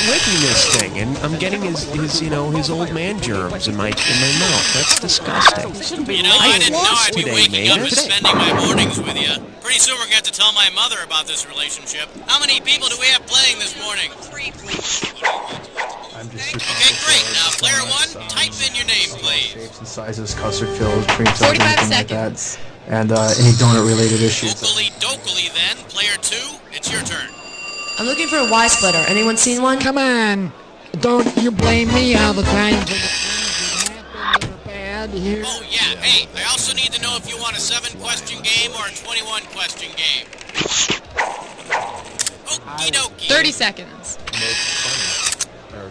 licking this thing, and I'm getting his old man germs in my mouth. That's disgusting. I didn't know I'd be today, waking up and Mavis. spending my mornings with you. Pretty soon we're going to have to tell my mother about this relationship. How many people do we have playing this morning? 3, please. Okay, great. Now, player 1, type in your name, please. Shapes and sizes, custard fills, cream fills, 45 anything seconds. like that. And any donut-related issues. Dokily then. Player 2, it's your turn. I'm looking for a Y splitter. Anyone seen one? Come on, don't you blame me all the time for the things that happen that are bad here. Oh, yeah. Hey, I also need to know if you want a 7-question game or a 21-question game. Okie dokie. 30 seconds.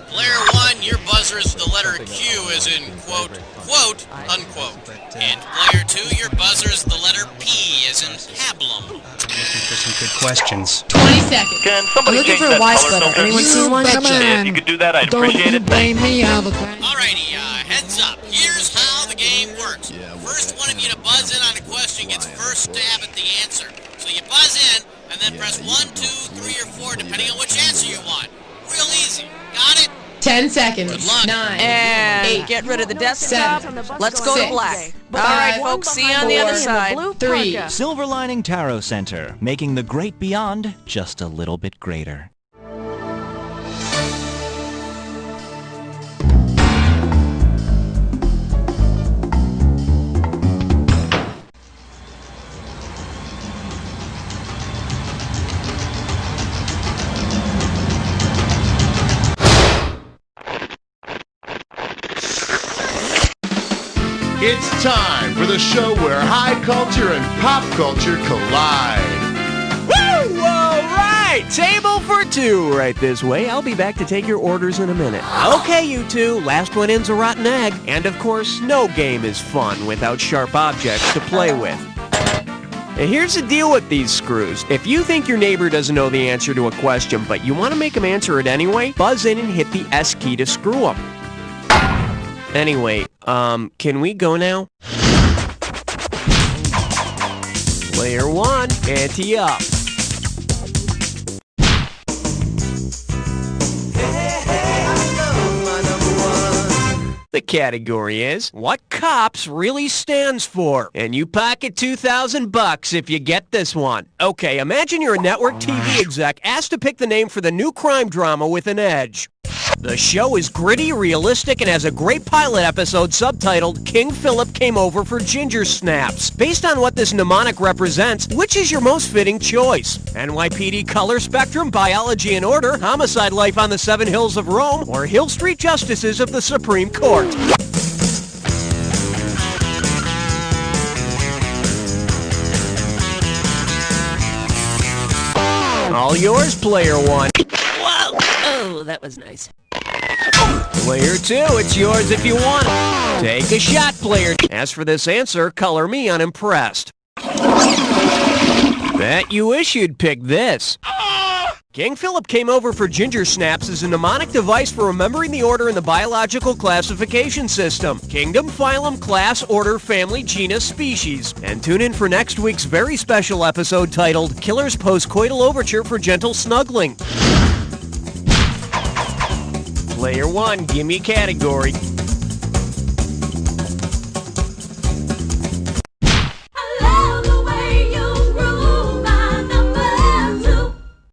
Player 1, your buzzer is the letter Q as in quote, quote, unquote. And player 2, your buzzer is the letter P as in pablum. Looking for some good questions. 20 seconds. Can I'm somebody looking change for a that Y color splitter. filter? Anyone seen one? Come on, If you could do that, I'd don't appreciate you it. blame me all the time. Alrighty, heads up. Here's how the game works. First one of you to buzz in on a question gets first stab at the answer. So you buzz in, and then press 1, 2, 3, or 4, depending on which answer you want. Real easy. Got it? 10 seconds. Good luck. 9. And 8. get rid of the desktop. 7. Let's go to 6. black. All right, folks, see you on the other side. 3. Silver Lining Tarot Center, making the great beyond just a little bit greater. It's time for the show where high culture and pop culture collide. Woo! All right! Table for 2 right this way. I'll be back to take your orders in a minute. Okay, you two. Last one in's a rotten egg. And of course, no game is fun without sharp objects to play with. And here's the deal with these screws. If you think your neighbor doesn't know the answer to a question, but you want to make him answer it anyway, buzz in and hit the S key to screw him. Anyway, can we go now? Player 1, ante up. The category is what cops really stands for. And you pocket $2,000 if you get this one. Okay, imagine you're a network TV exec asked to pick the name for the new crime drama with an edge. The show is gritty, realistic, and has a great pilot episode subtitled King Philip Came Over for Ginger Snaps. Based on what this mnemonic represents, which is your most fitting choice? NYPD Color Spectrum, Biology and Order, Homicide Life on the Seven Hills of Rome, or Hill Street Justices of the Supreme Court? All yours, player 1. Whoa! Oh, that was nice. Player 2, it's yours if you want it. Take a shot, player. As for this answer, color me unimpressed. Bet you wish you'd pick this. King Philip Came Over for Ginger Snaps is a mnemonic device for remembering the order in the biological classification system. Kingdom, phylum, class, order, family, genus, species. And tune in for next week's very special episode titled Killer's Postcoital Overture for Gentle Snuggling. Player 1, give me a category.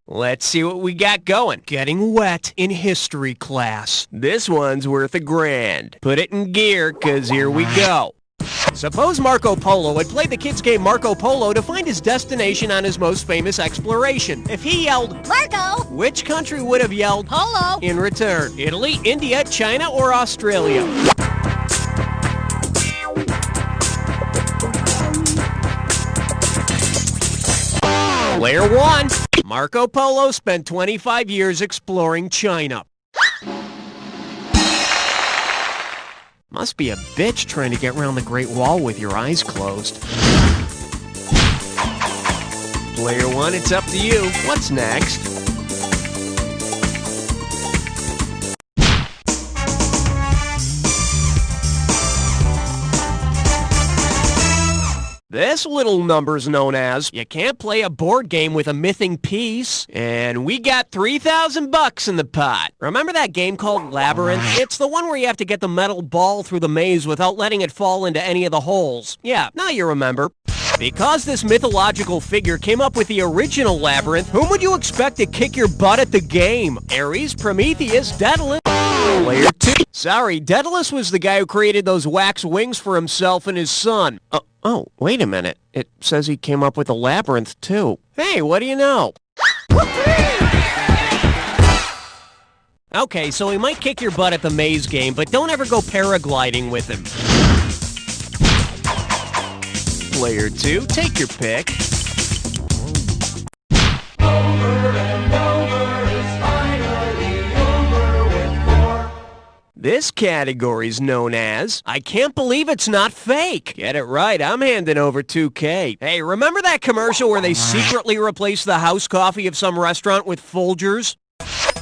Let's see what we got going. Getting wet in history class. This one's worth $1,000. Put it in gear, 'cause here we go. Suppose Marco Polo had played the kids' game Marco Polo to find his destination on his most famous exploration. If he yelled, Marco! Which country would have yelled, Polo! In return? Italy, India, China, or Australia? Player 1, Marco Polo spent 25 years exploring China. Must be a bitch trying to get around the Great Wall with your eyes closed. Player 1, it's up to you. What's next? This little number's known as, you can't play a board game with a missing piece. And we got 3,000 bucks in the pot. Remember that game called Labyrinth? It's the one where you have to get the metal ball through the maze without letting it fall into any of the holes. Yeah, now you remember. Because this mythological figure came up with the original Labyrinth, whom would you expect to kick your butt at the game? Ares, Prometheus, Daedalus? Player 2. Sorry, Daedalus was the guy who created those wax wings for himself and his son. Oh, wait a minute. It says he came up with the Labyrinth, too. Hey, what do you know? Okay, so he might kick your butt at the maze game, but don't ever go paragliding with him. Player 2, take your pick. This category's known as, I can't believe it's not fake. Get it right, I'm handing over $2K. Hey, remember that commercial where they secretly replaced the house coffee of some restaurant with Folgers?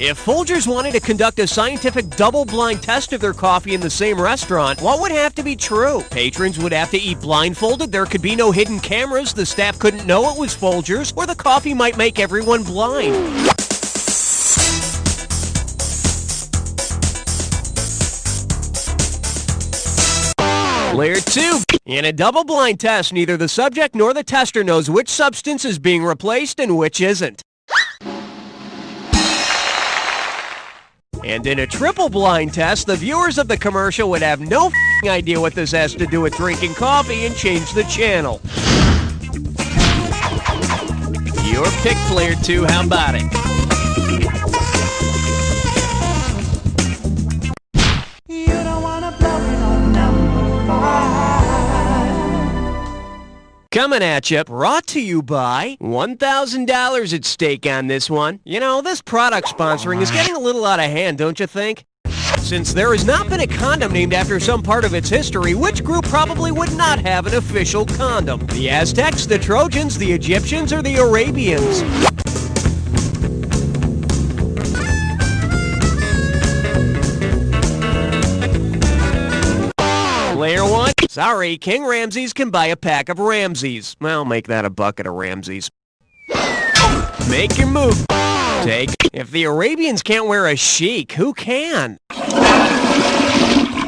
If Folgers wanted to conduct a scientific double-blind test of their coffee in the same restaurant, what would have to be true? Patrons would have to eat blindfolded, there could be no hidden cameras, the staff couldn't know it was Folgers, or the coffee might make everyone blind. Player 2. In a double-blind test, neither the subject nor the tester knows which substance is being replaced and which isn't. And in a triple-blind test, the viewers of the commercial would have no idea what this has to do with drinking coffee and change the channel. Your pick, Player 2. How about it? Coming at you, brought to you by $1,000 at stake on this one. You know, this product sponsoring is getting a little out of hand, don't you think? Since there has not been a condom named after some part of its history, which group probably would not have an official condom? The Aztecs, the Trojans, the Egyptians, or the Arabians? Player 1. Sorry, King Ramses can buy a pack of Ramses. Well, make that a bucket of Ramses. Make your move. Take. If the Arabians can't wear a sheik, who can?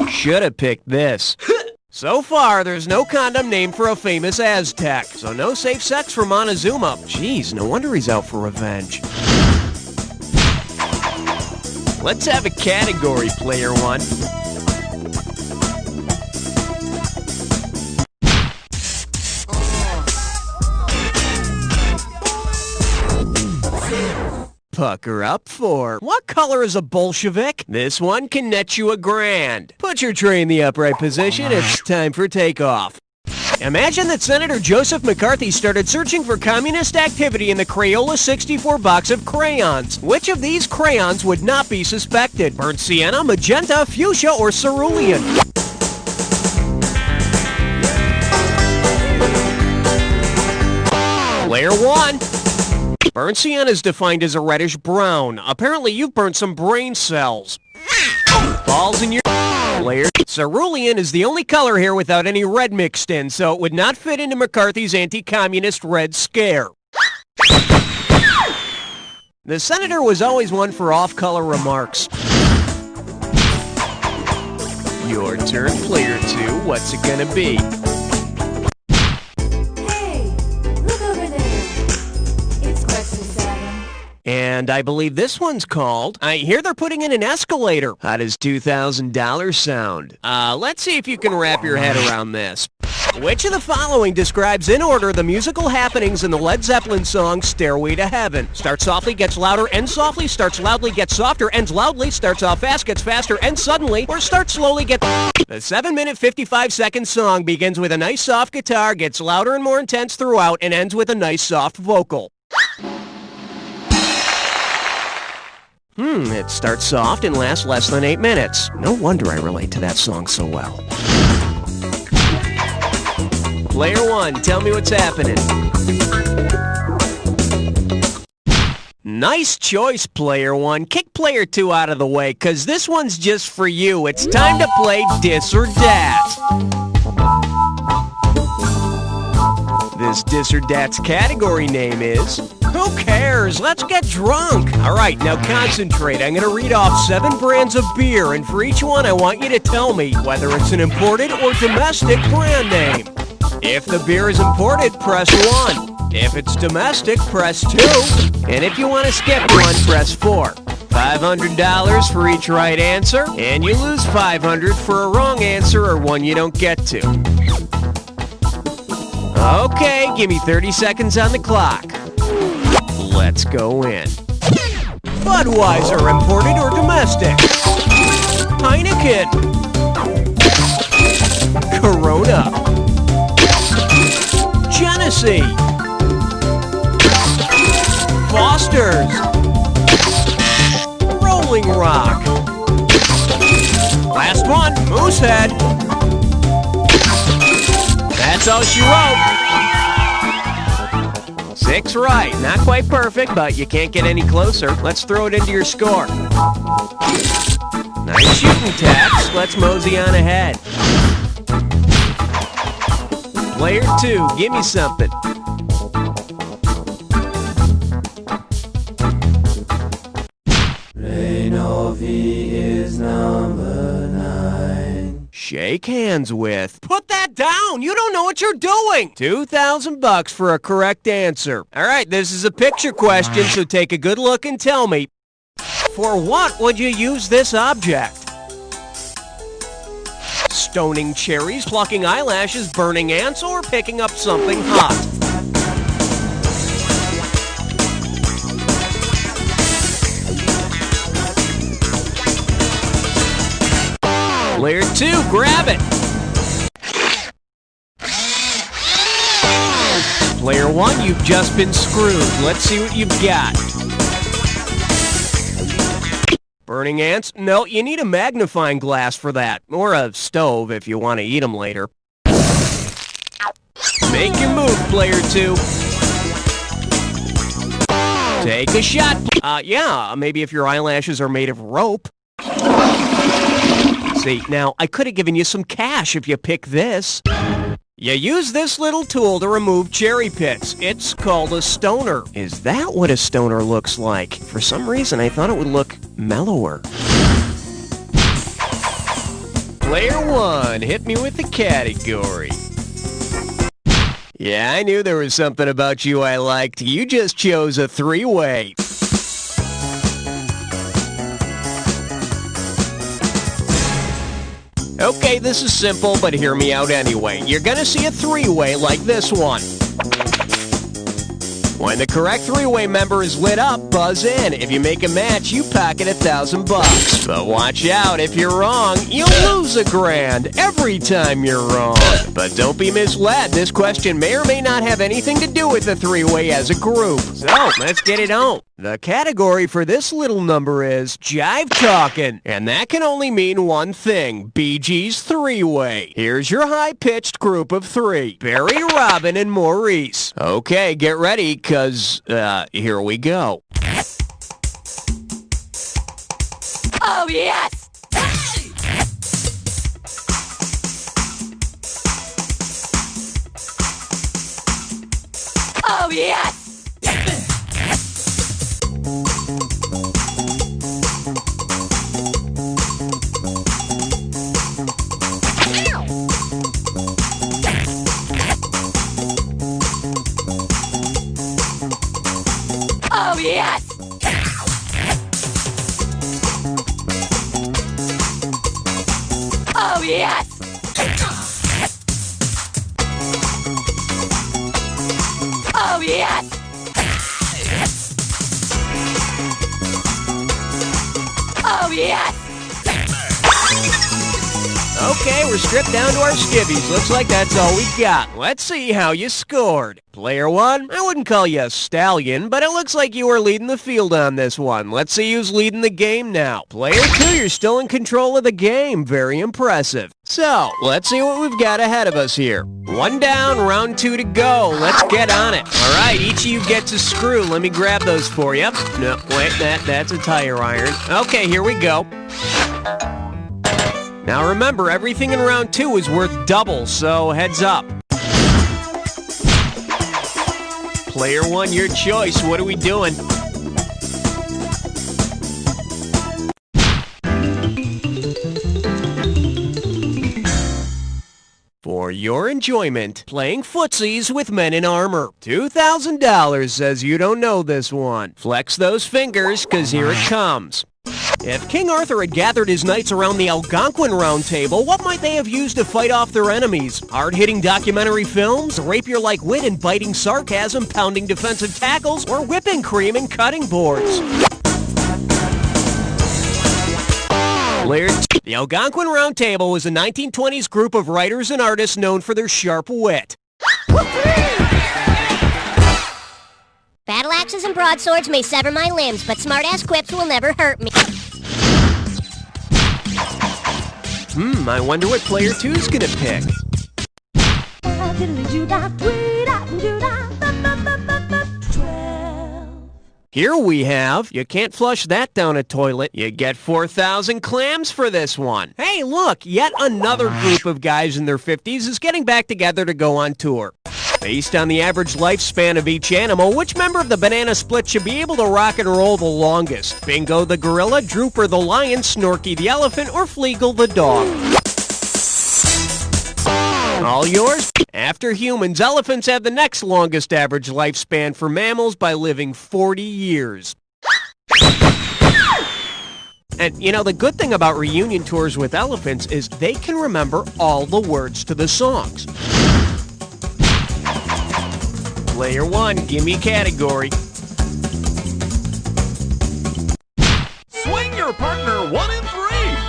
Should have picked this. So far, there's no condom named for a famous Aztec. So no safe sex for Montezuma. Jeez, no wonder he's out for revenge. Let's have a category, Player 1. Pucker up for, what color is a Bolshevik? This one can net you $1,000. Put your tray in the upright position, it's time for takeoff. Imagine that Senator Joseph McCarthy started searching for communist activity in the Crayola 64 box of crayons. Which of these crayons would not be suspected? Burnt sienna, magenta, fuchsia, or cerulean? Player 1. Burnt sienna is defined as a reddish brown. Apparently you've burnt some brain cells. Balls in your player. Cerulean is the only color here without any red mixed in, so it would not fit into McCarthy's anti-communist red scare. The senator was always one for off-color remarks. Your turn, Player 2. What's it gonna be? And I believe this one's called, I hear they're putting in an escalator. How does $2,000 sound? Let's see if you can wrap your head around this. Which of the following describes in order the musical happenings in the Led Zeppelin song Stairway to Heaven? Starts softly, gets louder, ends softly, starts loudly, gets softer, ends loudly, starts off fast, gets faster, ends suddenly, or starts slowly, gets... The 7-minute, 55-second song begins with a nice soft guitar, gets louder and more intense throughout, and ends with a nice soft vocal. It starts soft and lasts less than 8 minutes. No wonder I relate to that song so well. Player 1, tell me what's happening. Nice choice, Player 1. Kick Player 2 out of the way, cause this one's just for you. It's time to play Dis or Dat. this dis or dat's category name is. Who cares? Let's get drunk. All right, now concentrate. I'm going to read off 7 brands of beer, and for each one, I want you to tell me whether it's an imported or domestic brand name. If the beer is imported, press 1. If it's domestic, press 2. And if you want to skip 1, press 4. $500 for each right answer, and you lose $500 for a wrong answer or one you don't get to. Okay, give me 30 seconds on the clock. Let's go in. Budweiser, imported or domestic? Heineken. Corona. Genesee. Foster's. Rolling Rock. Last one, Moosehead. That's all she wrote. 6 right. Not quite perfect, but you can't get any closer. Let's throw it into your score. Nice shooting, Tex. Let's mosey on ahead. Player 2, give me something. is number 9. Shake hands with. Put that down! You don't know what you're doing! $2,000 for a correct answer. All right, this is a picture question, so take a good look and tell me. For what would you use this object? Stoning cherries, plucking eyelashes, burning ants, or picking up something hot? Player 2, grab it. Player 1, you've just been screwed. Let's see what you've got. Burning ants? No, you need a magnifying glass for that. Or a stove if you want to eat them later. Make your move, Player 2. Take a shot. Yeah, maybe if your eyelashes are made of rope. See, now, I could have given you some cash if you pick this. You use this little tool to remove cherry pits. It's called a stoner. Is that what a stoner looks like? For some reason, I thought it would look mellower. Player 1, hit me with the category. Yeah, I knew there was something about you I liked. You just chose a 3-way. Okay, this is simple, but hear me out anyway. You're gonna see a 3-way like this one. When the correct 3-way member is lit up, buzz in. If you make a match, you pocket $1,000. But watch out, if you're wrong, you'll lose $1,000 every time you're wrong. But don't be misled. This question may or may not have anything to do with the 3-way as a group. So, let's get it on. The category for this little number is Jive Talkin', and that can only mean one thing, Bee Gees 3-way. Here's your high-pitched group of 3, Barry, Robin, and Maurice. Okay, get ready, 'cause, here we go. Oh, yes! Oh, yes! Oh, yes! Oh, yes! Oh, yes! Oh, yes! Okay, we're stripped down to our skivvies. Looks like that's all we got. Let's see how you scored. Player 1, I wouldn't call you a stallion, but it looks like you were leading the field on this one. Let's see who's leading the game now. Player 2, you're still in control of the game. Very impressive. So, let's see what we've got ahead of us here. 1 down, round 2 to go. Let's get on it. All right, each of you gets a screw. Let me grab those for you. No, wait, that's a tire iron. Okay, here we go. Now remember, everything in round 2 is worth double, so heads up. Player one, your choice. What are we doing? For your enjoyment, playing footsies with men in armor. $2,000 says you don't know this one. Flex those fingers, 'cause here it comes. If King Arthur had gathered his knights around the Algonquin Round Table, what might they have used to fight off their enemies? Hard-hitting documentary films, rapier-like wit and biting sarcasm, pounding defensive tackles, or whipping cream and cutting boards? The Algonquin Round Table was a 1920s group of writers and artists known for their sharp wit. Battle axes and broadswords may sever my limbs, but smart-ass quips will never hurt me. I wonder what player two's gonna pick. Here we have, you can't flush that down a toilet. You get 4,000 clams for this one. Hey, look, yet another group of guys in their 50s is getting back together to go on tour. Based on the average lifespan of each animal, which member of the banana split should be able to rock and roll the longest? Bingo the gorilla, Drooper the lion, Snorky the elephant, or Fleagle the dog? All yours? After humans, elephants have the next longest average lifespan for mammals by living 40 years. And, you know, the good thing about reunion tours with elephants is they can remember all the words to the songs. Player one, gimme category. Swing your partner 1 and 3.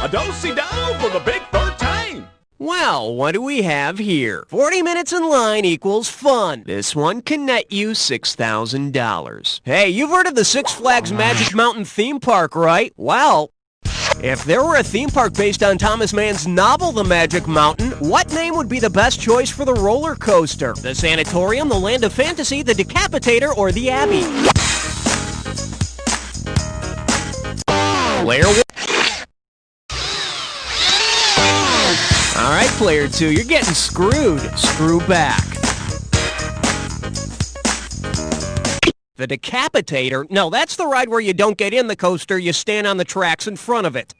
A do-si-do for the big 13. Well, what do we have here? 40 minutes in line equals fun. This one can net you $6,000. Hey, you've heard of the Six Flags Magic Mountain theme park, right? Well, if there were a theme park based on Thomas Mann's novel, The Magic Mountain, what name would be the best choice for the roller coaster? The Sanatorium, the Land of Fantasy, the Decapitator, or the Abbey? Player one. All right, player two, you're getting screwed. Screw back. The Decapitator? No, that's the ride where you don't get in the coaster, you stand on the tracks in front of it.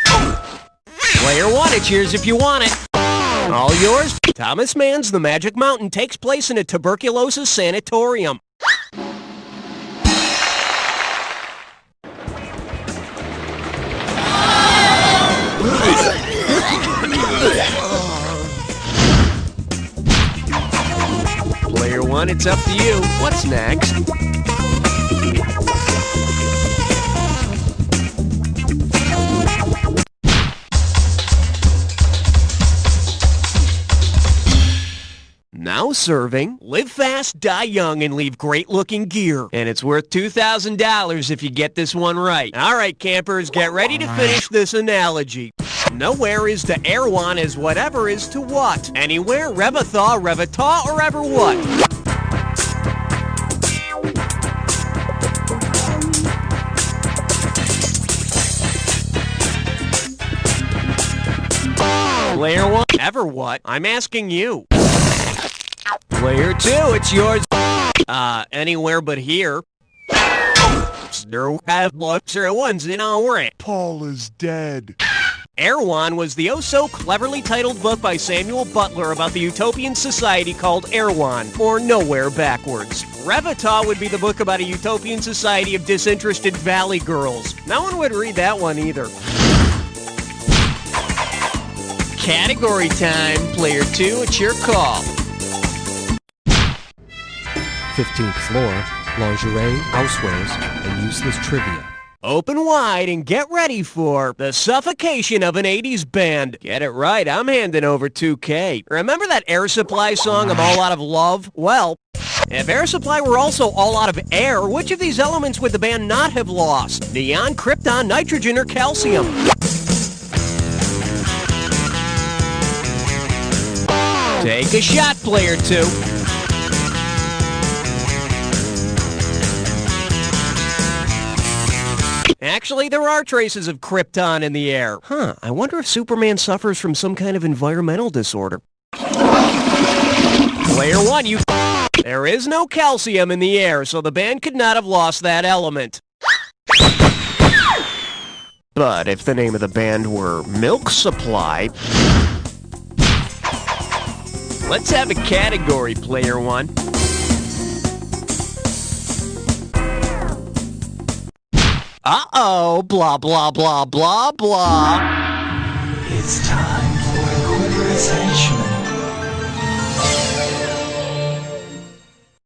Player one, it's yours if you want it. All yours. Thomas Mann's The Magic Mountain takes place in a tuberculosis sanatorium. Player one, it's up to you. What's next? Now serving, live fast, die young, and leave great-looking gear. And it's worth $2,000 if you get this one right. All right, campers, get ready to finish this analogy. Nowhere is to Erewhon as whatever is to what. Anywhere, Revathaw, Revataw, or ever what. Player one, ever what? I'm asking you. Player two, it's yours. Anywhere but here. Paul is dead. Erewhon was the oh-so-cleverly titled book by Samuel Butler about the utopian society called Erewhon, or Nowhere Backwards. Revathaw would be the book about a utopian society of disinterested valley girls. No one would read that one either. Category time. Player two, it's your call. 15th floor, lingerie, housewares, and useless trivia. Open wide and get ready for the suffocation of an 80s band. Get it right, I'm handing over $2K. Remember that Air Supply song, I'm All Out of Love? Well, if Air Supply were also all out of air, which of these elements would the band not have lost? Neon, krypton, nitrogen, or calcium? Take a shot, player two. Actually, there are traces of krypton in the air. I wonder if Superman suffers from some kind of environmental disorder. Player one, you There is no calcium in the air, so the band could not have lost that element. But if the name of the band were Milk Supply... Let's have a category, player one. Uh-oh, blah, blah, blah, blah, blah. It's time for Quiver's Henchman.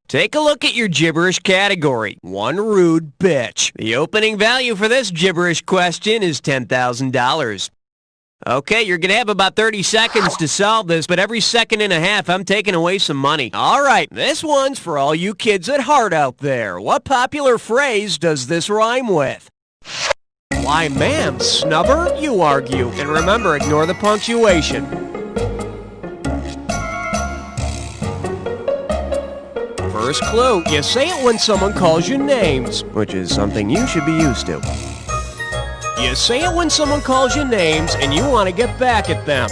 Take a look at your gibberish category. One rude bitch. The opening value for this gibberish question is $10,000. Okay, you're going to have about 30 seconds to solve this, but every second and a half, I'm taking away some money. All right, this one's for all you kids at heart out there. What popular phrase does this rhyme with? Why, ma'am, snubber, you argue. And remember, ignore the punctuation. First clue, you say it when someone calls you names, which is something you should be used to. You say it when someone calls you names and you want to get back at them.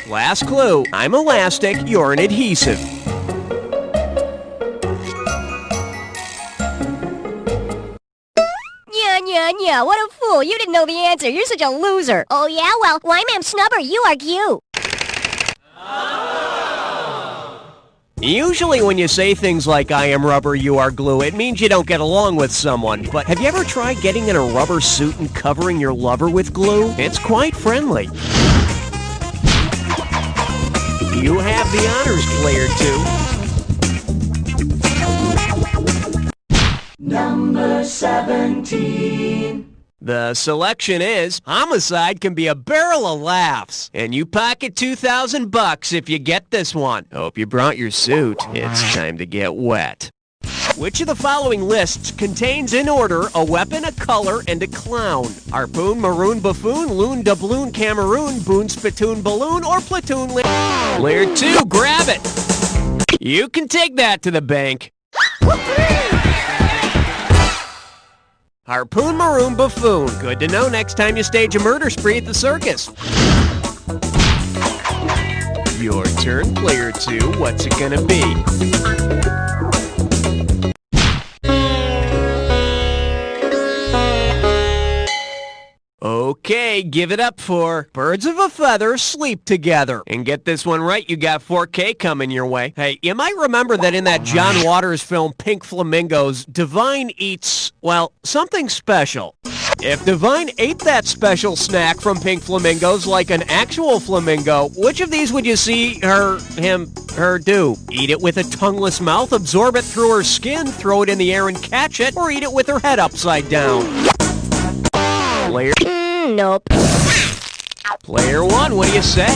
Last clue, I'm elastic, you're an adhesive. Yeah, what a fool. You didn't know the answer. You're such a loser. Oh, yeah? Well, why, ma'am, snubber, you argue. Usually when you say things like, I am rubber, you are glue, it means you don't get along with someone. But have you ever tried getting in a rubber suit and covering your lover with glue? It's quite friendly. You have the honors, player two. Number 17. The selection is, homicide can be a barrel of laughs. And you pocket $2,000 if you get this one. Hope you brought your suit. It's time to get wet. Which of the following lists contains in order a weapon, a color, and a clown? Harpoon, maroon, buffoon, loon, doubloon, Cameroon, boon, spittoon, balloon, or platoon? Player two, grab it. You can take that to the bank. Harpoon, maroon, buffoon. Good to know next time you stage a murder spree at the circus. Your turn, player two. What's it gonna be? Okay, give it up for Birds of a Feather Sleep Together. And get this one right, you got 4K coming your way. Hey, you might remember that in that John Waters film, Pink Flamingos, Divine eats, well, something special. If Divine ate that special snack from Pink Flamingos like an actual flamingo, which of these would you see her do? Eat it with a tongueless mouth, absorb it through her skin, throw it in the air and catch it, or eat it with her head upside down? Player... Nope. Player one, what do you say?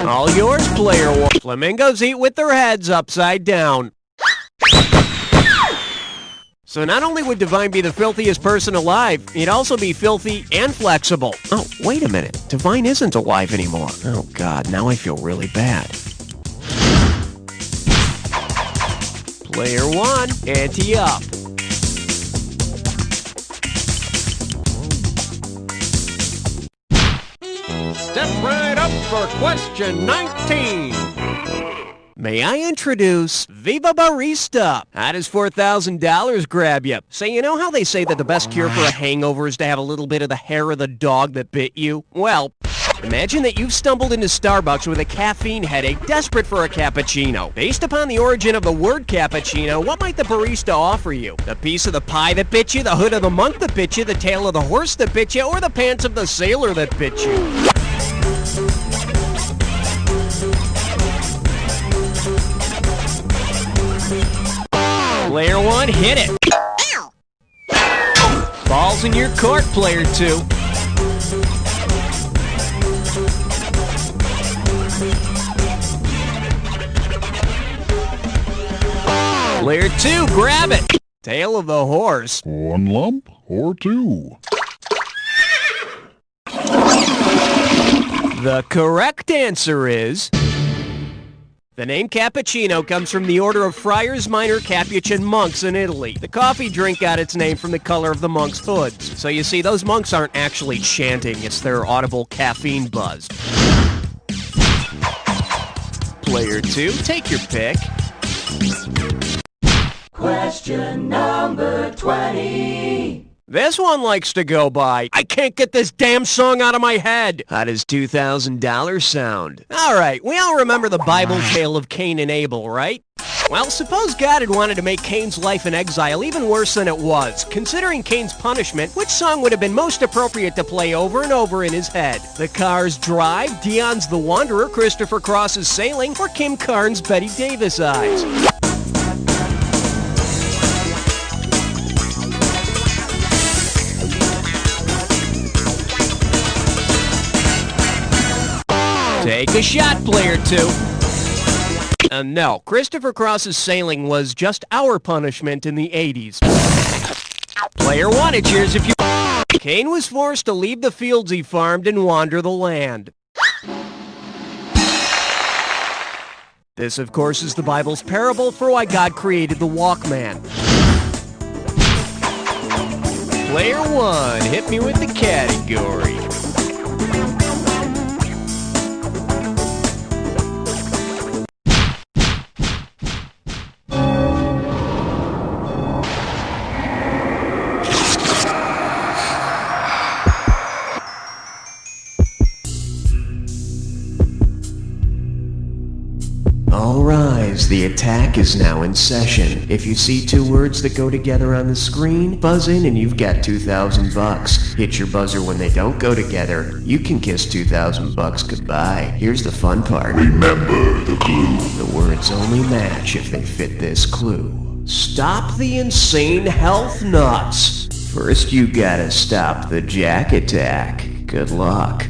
All yours, player one. Flamingos eat with their heads upside down. So not only would Divine be the filthiest person alive, he'd also be filthy and flexible. Oh, wait a minute. Divine isn't alive anymore. Oh, God, now I feel really bad. Player one, ante up. Step right up for question 19. May I introduce Viva Barista? How does $4,000 grab you? Say, you know how they say that the best cure for a hangover is to have a little bit of the hair of the dog that bit you? Well, imagine that you've stumbled into Starbucks with a caffeine headache, desperate for a cappuccino. Based upon the origin of the word cappuccino, what might the barista offer you? The piece of the pie that bit you, the hood of the monk that bit you, the tail of the horse that bit you, or the pants of the sailor that bit you? Player one, hit it. Ball's in your court, player two. Player two, grab it. Tail of the horse. One lump or two? The correct answer is The name cappuccino comes from the order of Friars Minor Capuchin monks in Italy. The coffee drink got its name from the color of the monks' hoods. So you see, those monks aren't actually chanting, it's their audible caffeine buzz. Player 2, take your pick. Question number 20. This one likes to go by, I can't get this damn song out of my head. How does $2,000 sound? Alright, we all remember the Bible tale of Cain and Abel, right? Well, suppose God had wanted to make Cain's life in exile even worse than it was. Considering Cain's punishment, which song would have been most appropriate to play over and over in his head? The Cars' Drive, Dion's The Wanderer, Christopher Cross's Sailing, or Kim Carnes' Betty Davis Eyes? Take a shot, player 2. No, Christopher Cross's Sailing was just our punishment in the 80s. Player 1, it's yours if you... Cain was forced to leave the fields he farmed and wander the land. This, of course, is the Bible's parable for why God created the Walkman. Player 1, hit me with the category. All rise, the attack is now in session. If you see two words that go together on the screen, buzz in and you've got $2,000. Hit your buzzer when they don't go together. You can kiss $2,000 goodbye. Here's the fun part. Remember the clue. The words only match if they fit this clue. Stop the insane health nuts. First you gotta stop the Jack Attack. Good luck.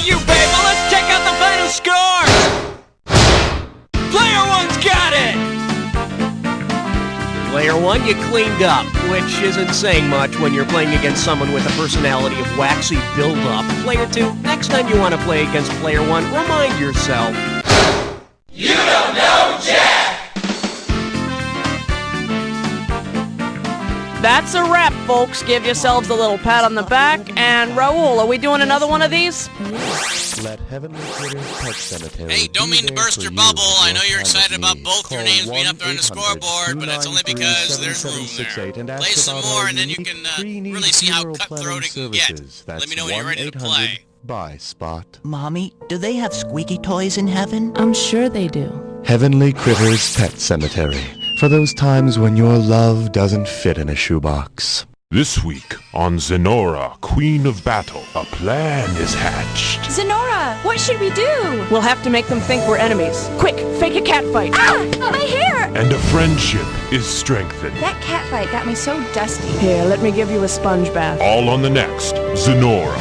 You, babe, but let's check out the final score! Player 1's got it! Player 1, you cleaned up, which isn't saying much when you're playing against someone with a personality of waxy build-up. Player 2, next time you want to play against Player 1, remind yourself... You don't know Jack! That's a wrap, folks. Give yourselves a little pat on the back. And Raul, are we doing another one of these? Let Heavenly Critters Pet Cemetery. Hey, don't mean to burst your bubble. I know you're excited about both your names being up there on the scoreboard, but it's only because there's room there. Play some more, and then you can really see how cutthroat it can get. Let me know when you're ready to play. Bye, Spot. Mommy, do they have squeaky toys in heaven? I'm sure they do. Heavenly Critters Pet Cemetery. For those times when your love doesn't fit in a shoebox. This week on Zenora, Queen of Battle, a plan is hatched. Zenora, what should we do? We'll have to make them think we're enemies. Quick, fake a cat fight. Ah! My hair! And a friendship is strengthened. That cat fight got me so dusty. Here, let me give you a sponge bath. All on the next Zenora.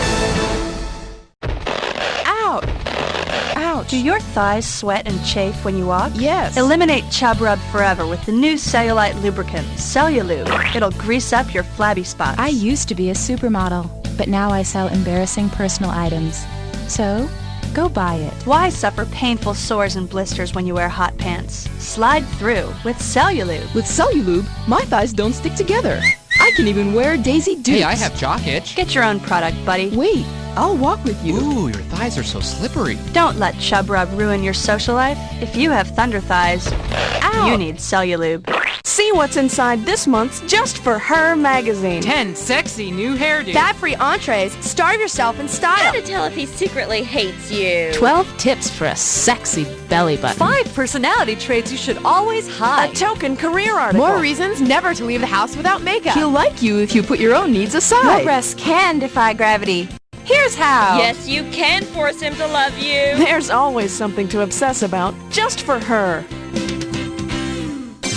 Ouch! Ouch. Do your thighs sweat and chafe when you walk? Yes. Eliminate chub rub forever with the new cellulite lubricant, Cellulube. It'll grease up your flabby spots. I used to be a supermodel, but now I sell embarrassing personal items. So, go buy it. Why suffer painful sores and blisters when you wear hot pants? Slide through with Cellulube. With Cellulube, my thighs don't stick together. I can even wear Daisy Dukes. Hey, I have jock itch. Get your own product, buddy. Wait, I'll walk with you. Ooh, your thighs are so slippery. Don't let chub rub ruin your social life. If you have thunder thighs, you need Cellulube. See what's inside this month's Just For Her magazine. 10 sexy new hairdos. Fat-free entrees. Starve yourself in style. How to tell if he secretly hates you. 12 tips for a sexy belly button. 5 personality traits you should always hide. A token career article. More reasons never to leave the house without makeup. He'll like you if you put your own needs aside. Your breasts can defy gravity. Here's how. Yes, you can force him to love you. There's always something to obsess about. Just for her.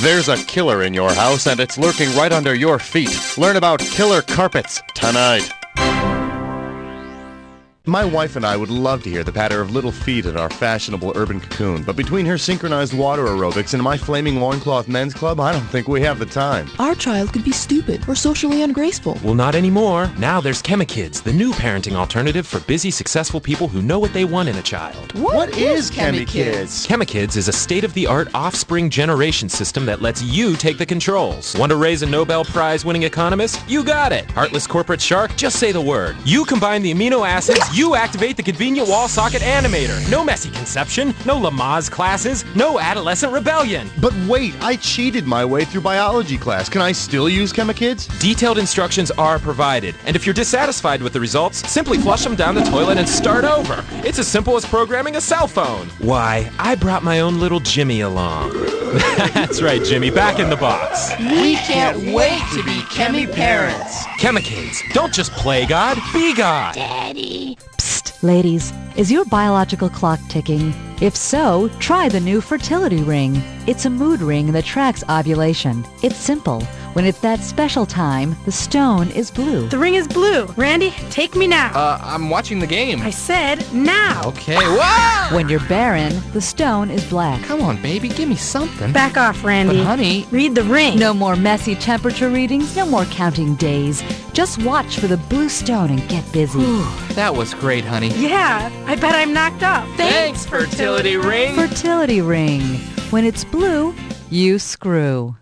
There's a killer in your house, and it's lurking right under your feet. Learn about killer carpets tonight. My wife and I would love to hear the patter of little feet at our fashionable urban cocoon, but between her synchronized water aerobics and my flaming loincloth men's club, I don't think we have the time. Our child could be stupid or socially ungraceful. Well, not anymore. Now there's ChemiKids, the new parenting alternative for busy, successful people who know what they want in a child. What is ChemiKids? ChemiKids is a state-of-the-art offspring generation system that lets you take the controls. Want to raise a Nobel Prize-winning economist? You got it. Heartless corporate shark? Just say the word. You combine the amino acids, you activate the convenient wall socket animator. No messy conception, no Lamaze classes, no adolescent rebellion. But wait, I cheated my way through biology class. Can I still use ChemiKids? Detailed instructions are provided, and if you're dissatisfied with the results, simply flush them down the toilet and start over. It's as simple as programming a cell phone. Why, I brought my own little Jimmy along. That's right, Jimmy, back in the box. We can't wait to be Chemi parents. ChemiKids, don't just play God, be God. Daddy. Psst, ladies, is your biological clock ticking? If so, try the new fertility ring. It's a mood ring that tracks ovulation. It's simple. When it's that special time, the stone is blue. The ring is blue. Randy, take me now. I'm watching the game. I said now. Okay, whoa! When you're barren, the stone is black. Come on, baby, give me something. Back off, Randy. But honey... Read the ring. No more messy temperature readings, no more counting days. Just watch for the blue stone and get busy. That was great, honey. Yeah, I bet I'm knocked up. Thanks, fertility ring. Fertility ring. When it's blue, you screw.